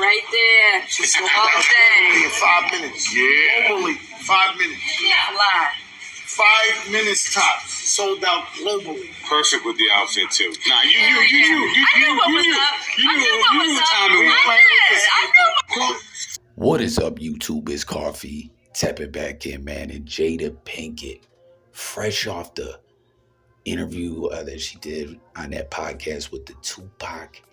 Right there. She sold out globally in 5 minutes. Yeah. Globally, 5 minutes. Fly. 5 minutes tops. Sold out globally. Perfect with the outfit too. Nah, you I knew what was up. What is up, YouTube? It's Coffee. Tapping back in, man. And Jada Pinkett, fresh off the interview that she did on that podcast with the Tupac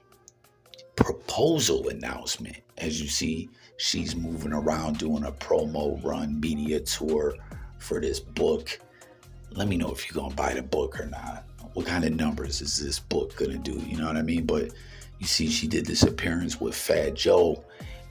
proposal announcement. As you see, she's moving around doing a promo run, media tour for this book. Let me know if you're going to buy the book or not. What kind of numbers is this book going to do? You know what I mean? But you see, she did this appearance with Fat Joe.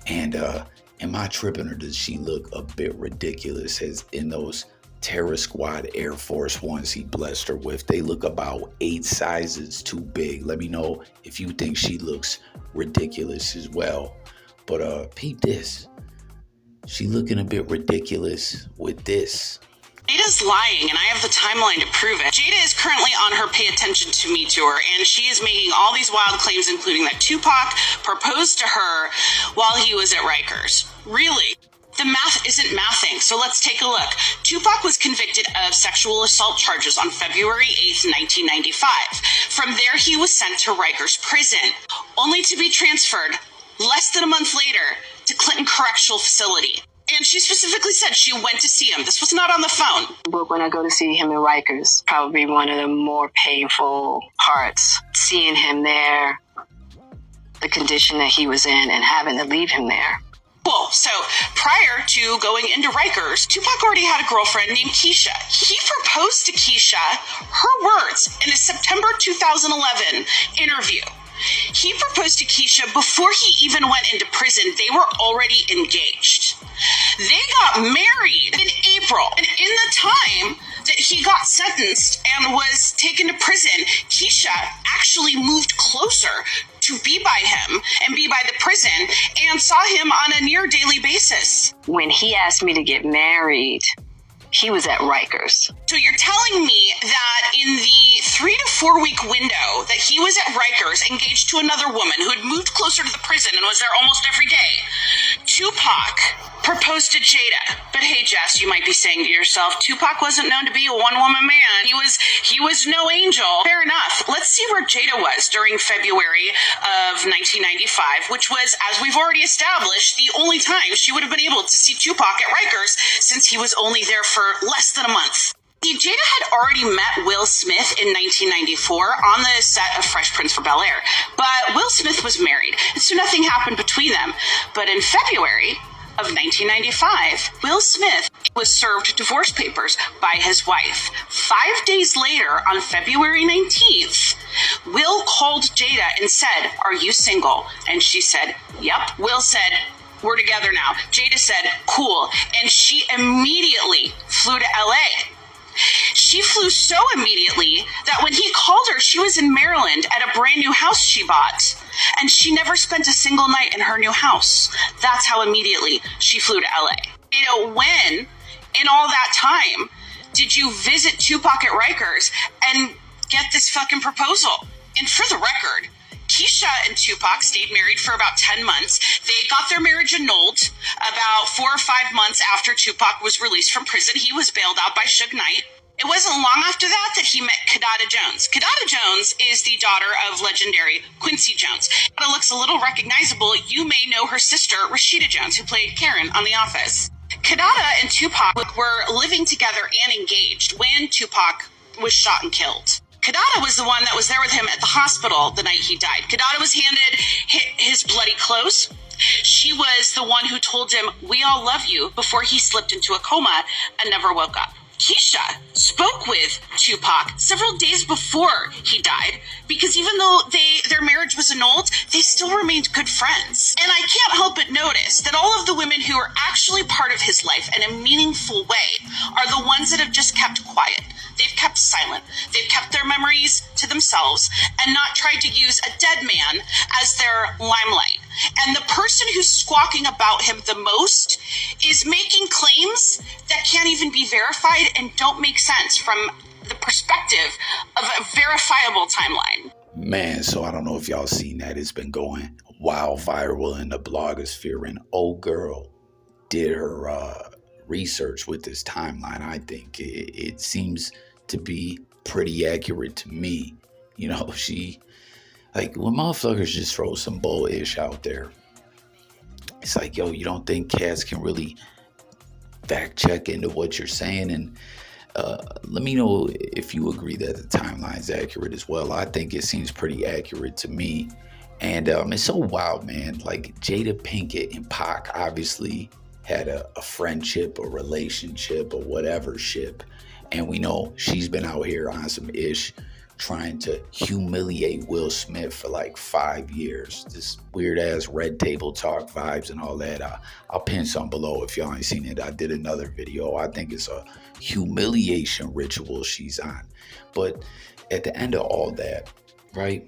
And am I tripping, or does she look a bit ridiculous? As in those Terror Squad Air Force Ones he blessed her with, they look about 8 sizes too big. Let me know if you think she looks ridiculous as well. But peep this. She looking a bit ridiculous with this. Jada's lying, and I have the timeline to prove it. Jada is currently on her Pay Attention to Me tour, and she is making all these wild claims, including that Tupac proposed to her while he was at Rikers. Really? The math isn't mathing, so let's take a look. Tupac was convicted of sexual assault charges on February 8th, 1995. From there, he was sent to Rikers Prison, only to be transferred less than a month later to Clinton Correctional Facility. And she specifically said she went to see him. This was not on the phone. But when I go to see him in Rikers, probably one of the more painful parts, seeing him there, the condition that he was in, and having to leave him there. Cool. So prior to going into Rikers, Tupac already had a girlfriend named Keisha. He proposed to Keisha, her words, in a September 2011 interview. He proposed to Keisha before he even went into prison. They were already engaged. They got married in April. And in the time that he got sentenced and was taken to prison, Keisha actually moved closer to be by him and be by the prison and saw him on a near daily basis. When he asked me to get married, he was at Rikers. So you're telling me that in the 3 to 4 week window that he was at Rikers, engaged to another woman who had moved closer to the prison and was there almost every day, Tupac proposed to Jada. But hey, Jess, you might be saying to yourself, Tupac wasn't known to be a one-woman man. He was no angel. Fair enough. Let's see where Jada was during February of 1995, which was, as we've already established, the only time she would have been able to see Tupac at Rikers since he was only there for less than a month. See, Jada had already met Will Smith in 1994 on the set of Fresh Prince for Bel-Air, but Will Smith was married, and so nothing happened between them. But in February of 1995, Will Smith was served divorce papers by his wife. 5 days later, on February 19th, Will called Jada and said, "Are you single?" And she said, "Yep." Will said, "We're together now." Jada said, "Cool." And she immediately flew to LA. She flew so immediately that when he called her, she was in Maryland at a brand new house she bought. And she never spent a single night in her new house. That's how immediately she flew to LA. You know, when, in all that time, did you visit Tupac at Rikers and get this fucking proposal? And for the record, Keisha and Tupac stayed married for about 10 months. They got their marriage annulled about 4 or 5 months after Tupac was released from prison. He was bailed out by Suge Knight. It wasn't long after that he met Kidada Jones. Kidada Jones is the daughter of legendary Quincy Jones. Kidada looks a little recognizable. You may know her sister, Rashida Jones, who played Karen on The Office. Kidada and Tupac were living together and engaged when Tupac was shot and killed. Kidada was the one that was there with him at the hospital the night he died. Kidada was handed his bloody clothes. She was the one who told him, "We all love you," before he slipped into a coma and never woke up. Keisha spoke with Tupac several days before he died because even though their marriage was annulled, they still remained good friends. And I can't help but notice that all of the women who are actually part of his life in a meaningful way are the ones that have just kept quiet. They've kept silent. They've kept their memories to themselves and not tried to use a dead man as their limelight. And the person who's squawking about him the most is making claims that can't even be verified and don't make sense from the perspective of a verifiable timeline. Man, so I don't know if y'all seen that. It's been going wild viral in the blogosphere. And old girl did her research with this timeline. I think it seems to be pretty accurate to me. You know, she, like, when motherfuckers just throw some bull-ish out there, it's like, yo, you don't think cats can really fact check into what you're saying? And let me know if you agree that the timeline is accurate as well. I think it seems pretty accurate to me. And it's so wild, man. Like, Jada Pinkett and Pac obviously had a friendship, a relationship, or whatever ship. And we know she's been out here on some ish trying to humiliate Will Smith for like 5 years. This weird ass red table talk vibes and all that. I'll pin some below if y'all ain't seen it. I did another video. I think it's a humiliation ritual she's on. But at the end of all that, right,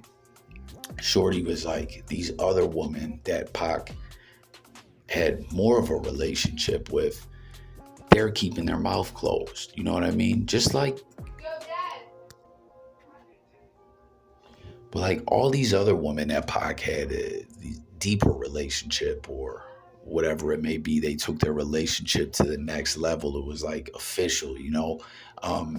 Shorty was like, these other women that Pac had more of a relationship with, they're keeping their mouth closed. You know what I mean? Just like, but like all these other women that Pac had a deeper relationship or whatever it may be, they took their relationship to the next level. It was like official, you know.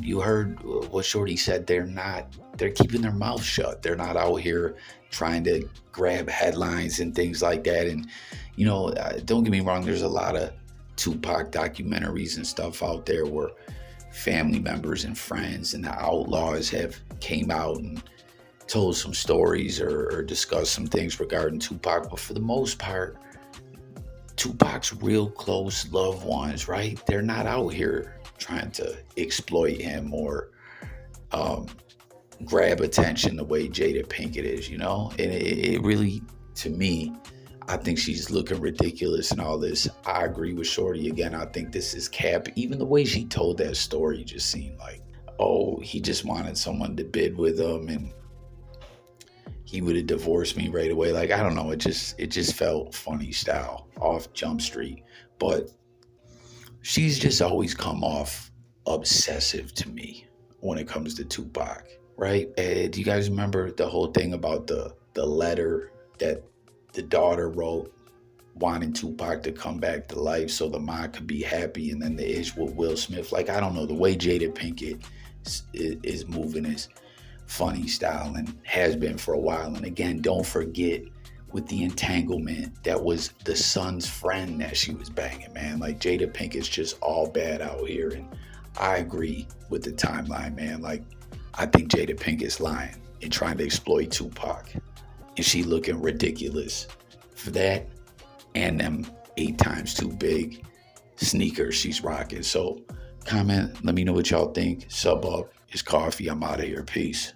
You heard what Shorty said. They're keeping their mouth shut. They're not out here trying to grab headlines and things like that. And, you know, don't get me wrong, there's a lot of Tupac documentaries and stuff out there where family members and friends and the outlaws have came out and told some stories or discussed some things regarding Tupac. But for the most part, Tupac's real close loved ones, right? They're not out here trying to exploit him or grab attention the way Jada Pinkett is, you know? And it really, to me, I think she's looking ridiculous and all this. I agree with Shorty again. I think this is cap. Even the way she told that story just seemed like, oh, he just wanted someone to bid with him and he would have divorced me right away. Like, I don't know. It just felt funny style off Jump Street. But she's just always come off obsessive to me when it comes to Tupac, right? Do you guys remember the whole thing about the letter that the daughter wrote wanting Tupac to come back to life so the mom could be happy, and then the ish with Will Smith? Like, I don't know. The way Jada Pinkett is moving is funny style and has been for a while. And again, don't forget with the entanglement, that was the son's friend that she was banging, man. Like, Jada Pinkett's just all bad out here. And I agree with the timeline, man. Like, I think Jada Pinkett's lying and trying to exploit Tupac. And she looking ridiculous for that and them 8 times too big sneakers she's rocking. So comment, let me know what y'all think. Sub up. It's Coffee. I'm out of here. Peace.